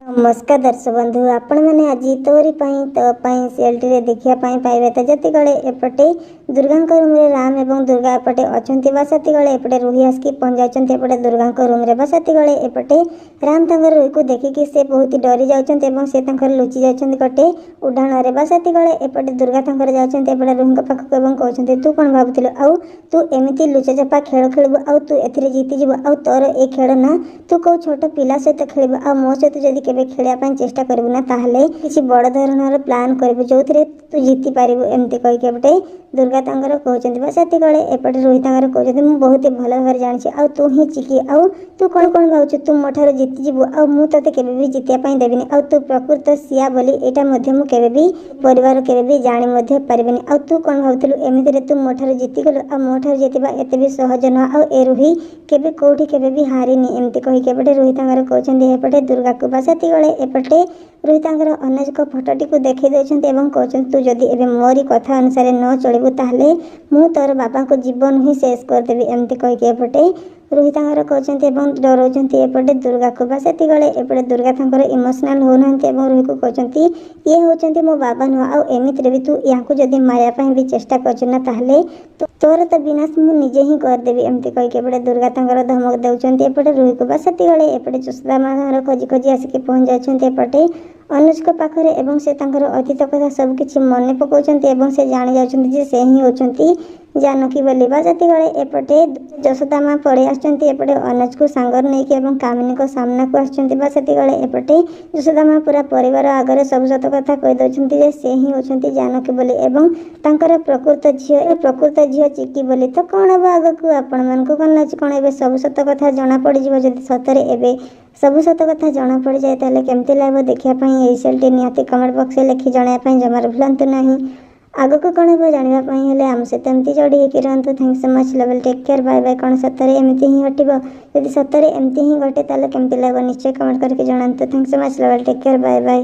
नमस्कार दर्शक बंधु आपण मैंने आज तोरी सीएलटी देखा पाइबे तो जति एपटे दुर्गा रूम रे राम एवं दुर्गा एपटे अच्छा बासाती एपटे रुही आसिक पहुंच जापटे दुर्गा रूम रे बासाती एपटे राम तंगर रुही को देखिकी से बहुत डरी जाऊँ से लुचि जाती गोटे उड़ाण बासाती एपटे दुर्गा तंकर जाते रुही पाखक कहते तू कौन भावुलु आउ तू एमती लुचाचापा खेल खेलु आउ तू ए जीतीजु आउ तोर ए खेल ना तू कौ छोट पिला सहित खेलु आ मो सहित जदि केबे खेलिया चेष्टा करू ना ताहले किसी बड़ धरणर प्लान करू जो तू जीति पारू एमती कहीकि एपटे दुर्गा तंगर कहते बासाती एपटे रोहित तंगर कहते मुझे बहुत भल भाव जानी आउ तू ही चिकी आउ तू कौन कौन भावु तू मो ठार जीतीजु आउ मु तते केबे भी जीतिया देविनी आउ तू प्रकृत सिया बोली एटा मध्य मु केबे भी परिवार केबे भी जानी मध्य पारिबेनी आउ तू कौन भावुलु एमितिरे तू मो ठार जीतिगलु आ मो ठार जीतिबा एते भी सहज न आउ ए रुही केबे कोठी केबे भी हारिनी एमती कहीकि एपटे रोहित तंगर कहते एपटे दुर्गा को बासाती एपटे रोहित तंगर अनाज फटोटी को देखी देते कहते तू जदि एबे मोरी कथा अनुसार न चलबू ताहले मु तोर बाबा को जीवन ही शेष करदेवी एमती कहीकि एपटे रोहित तंगर कहते डराउं एपटे दुर्गा को बासाती एपटे दुर्गा तंकर इमोशनाल होना रोही को कहते ये होती मो बाबा नुह आउ एमितिरे भी तू या जदि मारिया भी चेष्टा करना ताहले तोर तो विनाश मु निजे ही करदेवी एमती कहीकि एपटे दुर्गा तंकर धमक देउछंती एपटे रोही को बासाती एपटे जसोदा माँ खोजी खोजी आसिक पहुंच जाते एपटे अनुज को पाखरे एवं से तांकर अतीत कथा सब किछि मने पकाउछंती एवं से जानि जाउछंती जे से ही होछंती जानकी बोली बासाती एपटे जसोदा माँ पड़े आछंती एपटे अनुज को सांगर नहीं कि एवं कामिनी को सामना को आछंती बासाती एपटे जसोदा माँ पूरा परिवार आगे सब सत कथा कहि दउछंती जे से ही होछंती जानकी बोली एवं तांकर प्रकृत झियो चिकी बोली तो कौन हम आग को आपण मन को कौन कौन ए सब सत कथा जना पड़ जदि सतरे एबे सब सत कथा जना पड़ जाए ताले केमती लागो देखिया सीएलटी निहाती कमेंट बॉक्स में लिखि जणाया जमार भूलंतु नहीं आग को कौन हम जानापी आम सहित एमती जोड़ी होकर रहतु thanks so much love take care bye bye कौन सतरे एमती ही हटो जदि सतरे एमती ही घटे ताले केमती लागो निश्चय कमेंट करके जनातु thanks so much love take care bye bye.